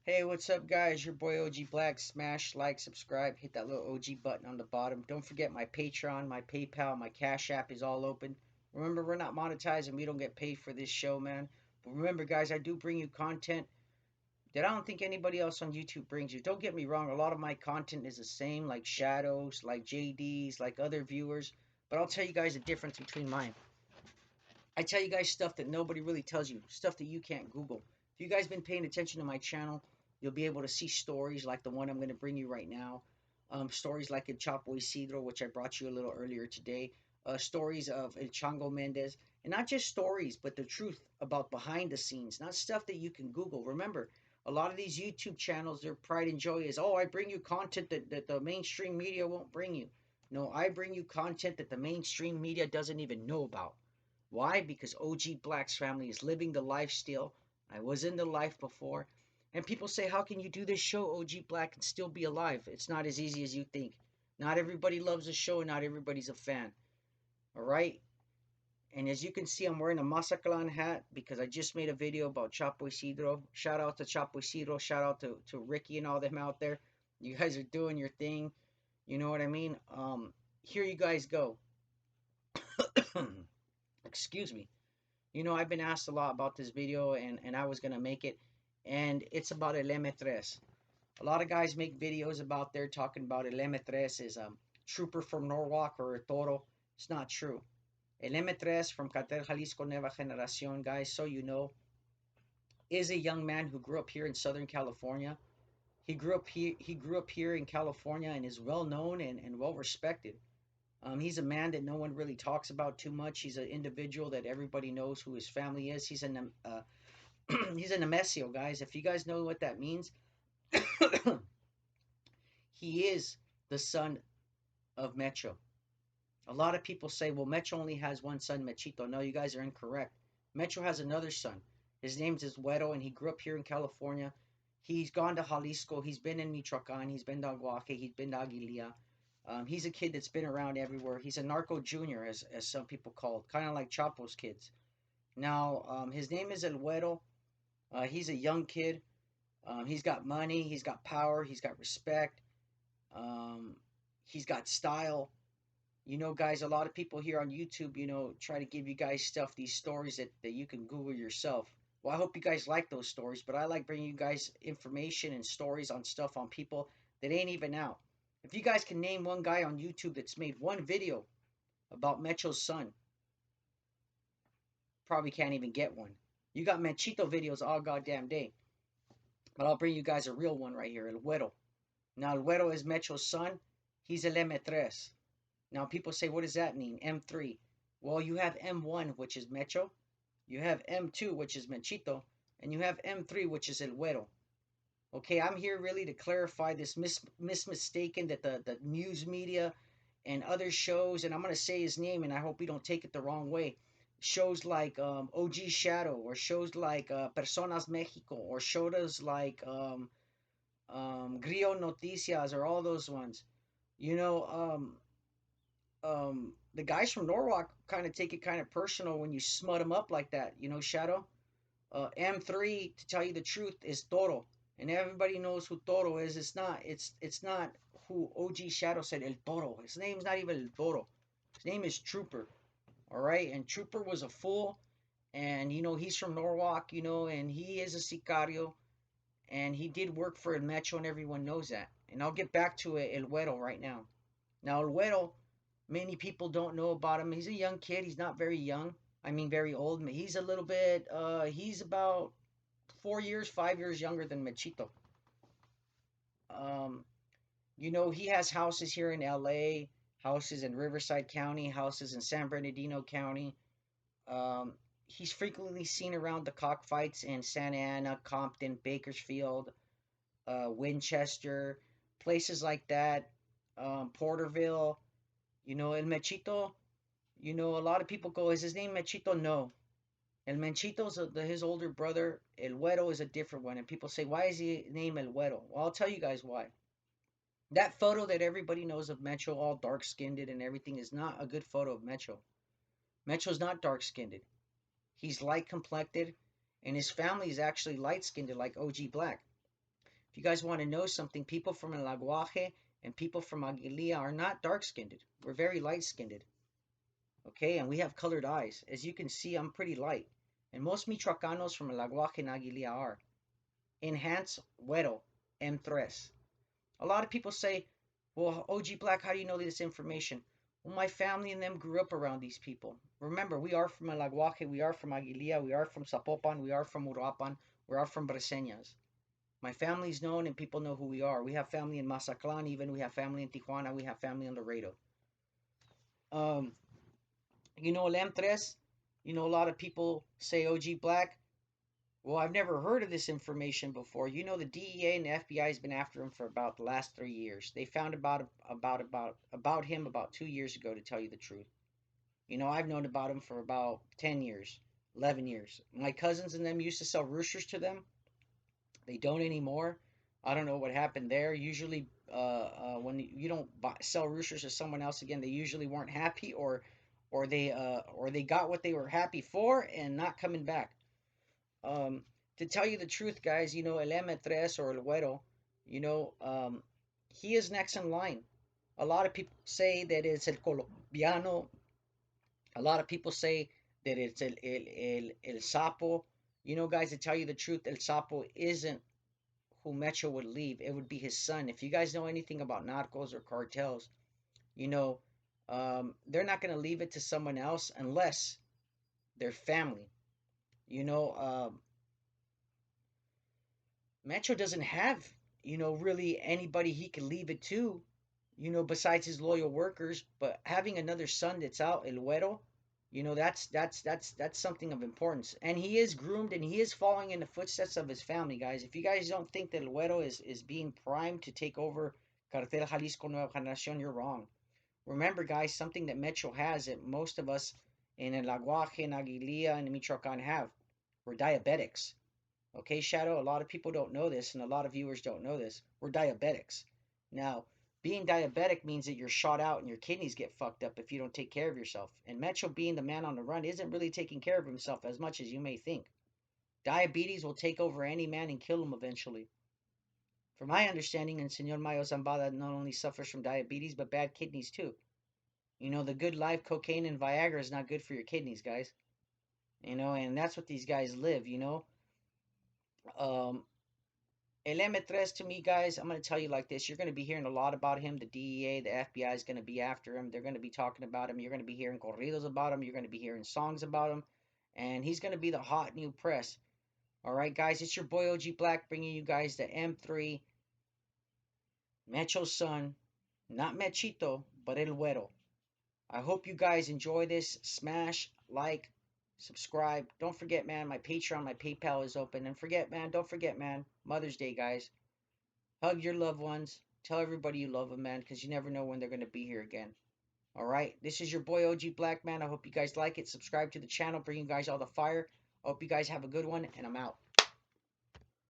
Hey, what's up, guys? Your boy OG Black. Smash, like, subscribe, hit that little OG button on the bottom. Don't forget my Patreon, my PayPal, my Cash App is all open. Remember, we're not monetized and we don't get paid for this show, man. But remember, guys, I do bring you content that I don't think anybody else on YouTube brings you. Don't get me wrong, a lot of my content is the same, like Shadows, like JDs, like other viewers. But I'll tell you guys the difference between mine. I tell you guys stuff that nobody really tells you, stuff that you can't Google. If you guys been paying attention to my channel, you'll be able to see stories like the one I'm going to bring you right now. Stories like El Chapo Isidro, which I brought you a little earlier today. Stories of El Chango Mendez. And not just stories, but the truth about behind the scenes, not stuff that you can Google. Remember, a lot of these YouTube channels, their pride and joy is, oh, I bring you content that the mainstream media won't bring you. No, I bring you content that the mainstream media doesn't even know about. Why? Because OG Black's family is living the life still. I was in the life before. And people say, how can you do this show, OG Black, and still be alive? It's not as easy as you think. Not everybody loves the show, and not everybody's a fan. All right? And as you can see, I'm wearing a Masaclan hat because I just made a video about Chapo Isidro. Shout out to Chapo Isidro. Shout out to Ricky and all them out there. You guys are doing your thing. You know what I mean? Here you guys go. Excuse me. You know, I've been asked a lot about this video, and I was going to make it. And it's about El M3. A lot of guys make videos about there talking about El M3 is a trooper from Norwalk or a Toro. It's not true. El M3 from Cartel Jalisco Nueva Generación, guys, so you know, is a young man who grew up here in Southern California. He grew up here in California and is well known and well respected. He's a man that no one really talks about too much. He's an individual that everybody knows who his family is. He's a Nemesio, guys. If you guys know what that means, he is the son of Mecho. A lot of people say, well, Mecho only has one son, Mechito. No, you guys are incorrect. Mecho has another son. His name's Iswero, and he grew up here in California. He's gone to Jalisco. He's been in Michoacan. He's been to Aguaje. He's been to Aguilia. He's a kid that's been around everywhere. He's a narco junior, as some people call it, kind of like Chapo's kids. Now, his name is El Güero. He's a young kid. He's got money. He's got power. He's got respect. Um, he's got style. You know, guys, a lot of people here on YouTube, try to give you guys stuff, these stories that you can Google yourself. Well, I hope you guys like those stories, but I like bringing you guys information and stories on stuff on people that ain't even out. If you guys can name one guy on YouTube that's made one video about Mecho's son, probably can't even get one. You got Menchito videos all goddamn day. But I'll bring you guys a real one right here, El Güero. Now, El Güero is Mecho's son. He's El M3. Now, people say, what does that mean? M3. Well, you have M1, which is Mecho. You have M2, which is Menchito. And you have M3, which is El Güero. Okay, I'm here really to clarify this mismistaken that the news media and other shows, and I'm going to say his name, and I hope we don't take it the wrong way. Shows like OG Shadow, or shows like Personas Mexico, or shows like Grio Noticias, or all those ones. You know, the guys from Norwalk kind of take it kind of personal when you smut them up like that. You know, Shadow. M3, to tell you the truth, is Toro, and everybody knows who Toro is. It's not who OG Shadow said El Toro. His name's not even El Toro. His name is Trooper. All right, and Trooper was a fool, and he's from Norwalk, and he is a sicario, and he did work for El Metro, and everyone knows that. And I'll get back to El Güero right now. Now, El Güero, many people don't know about him. He's a young kid. He's not very young. I mean, very old. He's a little bit. He's about 4 years, 5 years younger than Mechito. Um, he has houses here in L.A., houses in Riverside County, houses in San Bernardino County. Um, he's frequently seen around the cockfights in Santa Ana, Compton, Bakersfield, Winchester, places like that. Porterville. El Mechito. A lot of people go, is his name Mechito? No. El Menchito's his older brother. El Güero is a different one. And people say, why is he named El Güero? Well, I'll tell you guys why. That photo that everybody knows of Mecho, all dark skinned and everything, is not a good photo of Mecho. Mecho's not dark skinned. He's light complected, and his family is actually light skinned like OG Black. If you guys want to know something, people from El Aguaje and people from Aguililla are not dark-skinned. We're very light-skinned. Okay, and we have colored eyes. As you can see, I'm pretty light. And most Michoacanos from El Aguaje and Aguililla are. Enhance Güero, M3. A lot of people say, well, OG Black, how do you know this information? Well, my family and them grew up around these people. Remember, we are from El Aguaje, we are from Aguililla, we are from Zapopan, we are from Uruapan, we are from Briseñas. My family's known and people know who we are. We have family in Mazatlán, even we have family in Tijuana, we have family in Laredo. You know, El M3, you know, a lot of people say OG Black. Well, I've never heard of this information before. You know, the DEA and the FBI has been after him for about the last 3 years. They found about him about 2 years ago, to tell you the truth. You know, I've known about him for about 10 years, 11 years. My cousins and them used to sell roosters to them. They don't anymore. I don't know what happened there. Usually, when you don't sell roosters to someone else again, they usually weren't happy, or they got what they were happy for and not coming back. To tell you the truth, guys, you know, El M3 or El Güero, you know, he is next in line. A lot of people say that it's El Colombiano. A lot of people say that it's El Sapo. You know, guys, to tell you the truth, El Sapo isn't who Mecho would leave. It would be his son. If you guys know anything about narcos or cartels, you know, they're not going to leave it to someone else unless they're family. You know, Metro doesn't have, you know, really anybody he can leave it to, you know, besides his loyal workers. But having another son that's out, El Güero, you know, that's something of importance. And he is groomed and he is following in the footsteps of his family, guys. If you guys don't think that El Güero is being primed to take over Cartel Jalisco Nueva Generacion, you're wrong. Remember, guys, something that Metro has that most of us in El Aguaje, in Aguililla, and Michoacan have. We're diabetics. Okay, Shadow, a lot of people don't know this, and a lot of viewers don't know this. We're diabetics. Now, being diabetic means that you're shot out and your kidneys get fucked up if you don't take care of yourself. And Metro, being the man on the run, isn't really taking care of himself as much as you may think. Diabetes will take over any man and kill him eventually. From my understanding, and Senor Mayo Zambada not only suffers from diabetes, but bad kidneys too. You know, the good life, cocaine and Viagra is not good for your kidneys, guys. You know, and that's what these guys live, you know. Um, El M3, to me, guys, I'm going to tell you like this. You're going to be hearing a lot about him. The DEA, the FBI is going to be after him. They're going to be talking about him. You're going to be hearing corridos about him. You're going to be hearing songs about him. And he's going to be the hot new press. All right, guys, it's your boy OG Black bringing you guys the M3 Mecho's son. Not Mechito, but El Güero. I hope you guys enjoy this. Smash, like, subscribe. Don't forget, man, my Patreon, my PayPal is open. And don't forget, man, Mother's Day, guys. Hug your loved ones. Tell everybody you love them, man, because you never know when they're going to be here again. All right? This is your boy, OG Black, man. I hope you guys like it. Subscribe to the channel. Bring you guys all the fire. I hope you guys have a good one, and I'm out.